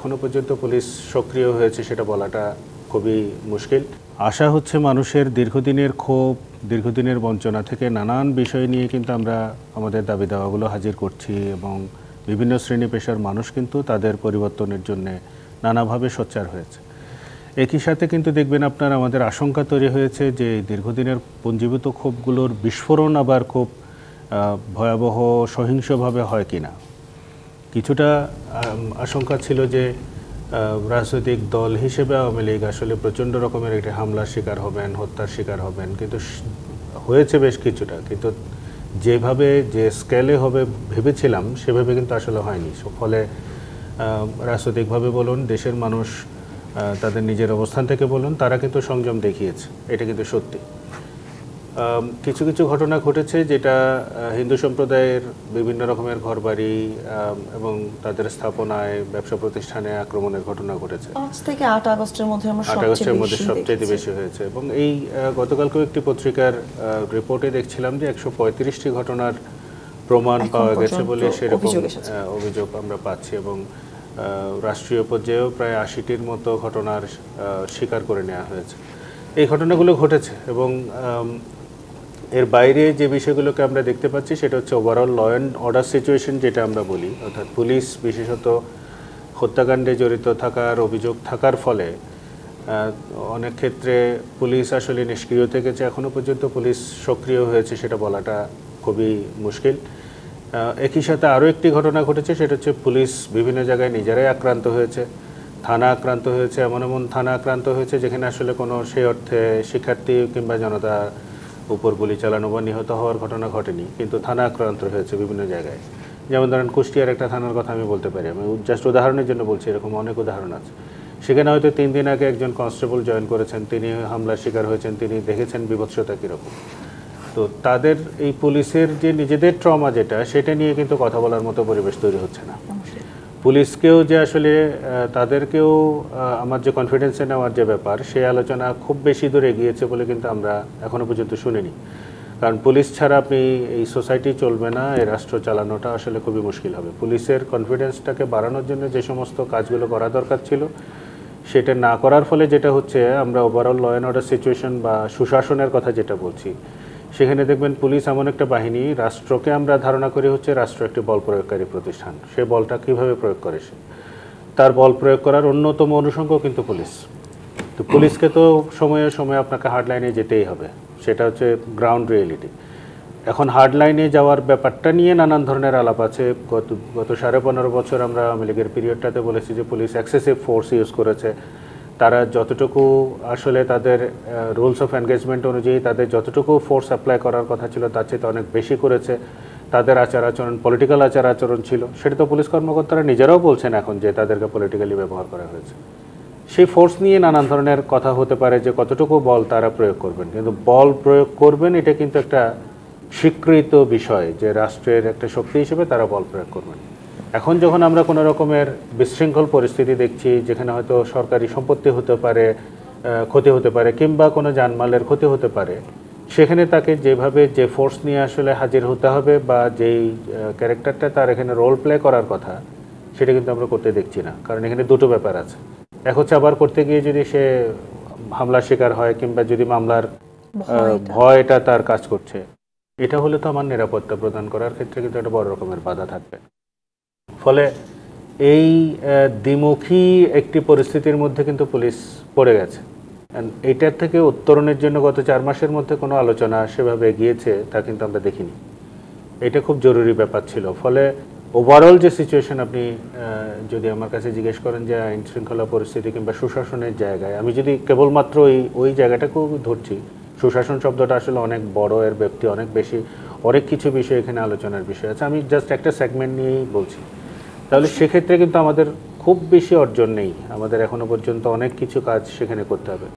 এখনো পর্যন্ত পুলিশ সক্রিয় হয়েছে সেটা বলাটা খুবই মুশকিল। আশা হচ্ছে মানুষের দীর্ঘদিনের ক্ষোভ, দীর্ঘদিনের বঞ্চনা থেকে নানান বিষয় নিয়ে কিন্তু আমরা আমাদের দাবি দাওয়াগুলো হাজির করছি এবং বিভিন্ন শ্রেণী পেশার মানুষ কিন্তু তাদের পরিবর্তনের জন্য নানাভাবে সোচ্চার হয়েছে। একই সাথে কিন্তু দেখবেন আপনার আমাদের আশঙ্কা তৈরি হয়েছে যে দীর্ঘদিনের পুঞ্জীভূত ক্ষোভগুলোর বিস্ফোরণ আবার খুব ভয়াবহ সহিংসভাবে হয় কিনা। কিছুটা আশঙ্কা ছিল যে রাজনৈতিক দল হিসেবে আওয়ামী লীগ আসলে প্রচণ্ড রকমের একটি হামলার শিকার হবেন, হত্যার শিকার হবেন, কিন্তু হয়েছে বেশ কিছুটা, কিন্তু যেভাবে যে স্কেলে হবে ভেবেছিলাম সেভাবে কিন্তু আসলে হয়নি। ফলে রাজনৈতিকভাবে বলুন, দেশের মানুষ তাদের নিজের অবস্থান থেকে বলুন, তারা কিন্তু সংযম দেখিয়েছে, এটা কিন্তু সত্যি। কিছু কিছু ঘটনা ঘটেছে যেটা হিন্দু সম্প্রদায়ের বিভিন্ন রকমের ঘরবাড়ি এবং তাদের স্থাপনায়, ব্যবসা প্রতিষ্ঠানে আক্রমণের ঘটনা ঘটেছে। 5 থেকে 8 আগস্টের মধ্যে আমরা 8 আগস্টের মধ্যে সবচেয়ে বেশি হয়েছে। এবং এই গতকালকেও একটি পত্রিকার রিপোর্টে দেখছিলাম যে 135টি ঘটনার প্রমাণ পাওয়া গেছে বলে সেরকম অভিযোগ আমরা পাচ্ছি, এবং রাষ্ট্রীয় পর্যায়েও প্রায় 80টির মতো ঘটনার স্বীকার করে নেওয়া হয়েছে। এই ঘটনাগুলো ঘটেছে এবং এর বাইরে যে বিষয়গুলোকে আমরা দেখতে পাচ্ছি সেটা হচ্ছে overall law and order situation, যেটা আমরা বলি, অর্থাৎ পুলিশ বিশেষত হত্যাকাণ্ডে জড়িত থাকার অভিযোগ থাকার ফলে অনেক ক্ষেত্রে পুলিশ আসলে নিষ্ক্রিয় থেকেছে। এখনও পর্যন্ত পুলিশ সক্রিয় হয়েছে সেটা বলাটা খুবই মুশকিল। একই সাথে আরও একটি ঘটনা ঘটেছে, সেটা হচ্ছে পুলিশ বিভিন্ন জায়গায় নিজেরাই আক্রান্ত হয়েছে, থানা আক্রান্ত হয়েছে, এমন এমন থানা আক্রান্ত হয়েছে যেখানে আসলে কোনো সেই অর্থে শিক্ষার্থী কিংবা জনতা উপর গুলি চালানো বা নিহত হওয়ার ঘটনা ঘটেনি, কিন্তু থানা আক্রান্ত হয়েছে বিভিন্ন জায়গায়। যেমন ধরেন কুষ্টিয়ার একটা থানার কথা আমি বলতে পারি, আমি জাস্ট উদাহরণের জন্য বলছি, এরকম অনেক উদাহরণ আছে। সেখানে হয়তো 3 দিন আগে একজন কনস্টেবল জয়েন করেছেন, তিনি হামলার শিকার হয়েছেন, তিনি দেখেছেন বিভৎসতা কীরকম। তো তাদের এই পুলিশের যে নিজেদের ট্রমা যেটা, সেটা নিয়ে কিন্তু কথা বলার মতো পরিবেশ তৈরি হচ্ছে না। পুলিশকেও যে আসলে তাদেরকেও আমার যে কনফিডেন্সে নেওয়ার যে ব্যাপার, সেই আলোচনা খুব বেশি দূর এগিয়েছে বলে কিন্তু আমরা এখনও পর্যন্ত শুনিনি। কারণ পুলিশ ছাড়া আপনি এই সোসাইটি চলবে না, এই রাষ্ট্র চালানোটা আসলে খুবই মুশকিল হবে। পুলিশের কনফিডেন্সটাকে বাড়ানোর জন্য যে সমস্ত কাজগুলো করা দরকার ছিল সেটা না করার ফলে যেটা হচ্ছে, আমরা overall law and order situation বা সুশাসনের কথা যেটা বলছি, সেখানে দেখবেন পুলিশ এমন একটা বাহিনী, রাষ্ট্রকে আমরা ধারণা করি হচ্ছে রাষ্ট্র একটি বল প্রয়োগকারী প্রতিষ্ঠান, সে বলটা কীভাবে প্রয়োগ করে, সে তার বল প্রয়োগ করার অন্যতম অনুষঙ্গ কিন্তু পুলিশ। তো পুলিশকে তো সময়ে সময়ে আপনাকে হার্ড লাইনে যেতেই হবে, সেটা হচ্ছে গ্রাউন্ড রিয়েলিটি। এখন হার্ড লাইনে যাওয়ার ব্যাপারটা নিয়ে নানান ধরনের আলাপ আছে। গত 15.5 বছর আমরা আওয়ামী লীগের পিরিয়ডটাতে বলেছি যে পুলিশ এক্সেসিভ ফোর্স ইউজ করেছে। তারা যতটুকু আসলে তাদের রুলস অফ এনগেজমেন্ট অনুযায়ী তাদের যতটুকু ফোর্স অ্যাপ্লাই করার কথা ছিল তার চেয়ে অনেক বেশি করেছে। তাদের আচার আচরণ পলিটিক্যাল আচার আচরণ ছিল, সেটা তো পুলিশ কর্মকর্তারা নিজেরাও বলছেন এখন যে তাদেরকে পলিটিক্যালি ব্যবহার করা হয়েছে। সেই ফোর্স নিয়ে নানান ধরনের কথা হতে পারে যে কতটুকু বল তারা প্রয়োগ করবেন, কিন্তু বল প্রয়োগ করবেন এটা কিন্তু একটা স্বীকৃত বিষয় যে রাষ্ট্রের একটা শক্তি হিসেবে তারা বল প্রয়োগ করবেন। এখন যখন আমরা কোনো রকমের বিশৃঙ্খল পরিস্থিতি দেখছি, যেখানে হয়তো সরকারি সম্পত্তি হতে পারে, ক্ষতি হতে পারে, কিংবা কোনো জানমালের ক্ষতি হতে পারে, সেখানে তাকে যেভাবে যে ফোর্স নিয়ে আসলে হাজির হতে হবে বা যেই ক্যারেক্টারটা তার এখানে রোল প্লে করার কথা, সেটা কিন্তু আমরা করতে দেখছি না। কারণ এখানে দুটো ব্যাপার আছে, এক হচ্ছে আবার করতে গিয়ে যদি সে হামলার শিকার হয় কিংবা যদি মামলার ভয়টা তার কাজ করছে, এটা হলে তো আমার নিরাপত্তা প্রদান করার ক্ষেত্রে কিন্তু একটা বড় রকমের বাধা থাকবে। ফলে এই দ্বিমুখী একটি পরিস্থিতির মধ্যে কিন্তু পুলিশ পড়ে গেছে। এইটার থেকে উত্তরণের জন্য গত 4 মাসের মধ্যে কোনো আলোচনা সেভাবে এগিয়েছে তা কিন্তু আমরা দেখিনি। এটা খুব জরুরি ব্যাপার ছিল। ফলে ওভারঅল যে সিচুয়েশন আপনি যদি আমার কাছে জিজ্ঞেস করেন যে আইন শৃঙ্খলা পরিস্থিতি কিংবা সুশাসনের জায়গায়, আমি যদি কেবলমাত্র ওই জায়গাটাকেও ধরছি, সুশাসন শব্দটা আসলে অনেক বড়, এর ব্যক্তি অনেক বেশি, অনেক কিছু বিষয় এখানে আলোচনার বিষয় আছে। আমি জাস্ট একটা সেগমেন্ট নিয়েই বলছি। তাহলে সেক্ষেত্রে কিন্তু আমাদের খুব বেশি অর্জন নেই, আমাদের এখনো পর্যন্ত অনেক কিছু কাজ সেখানে করতে হবে।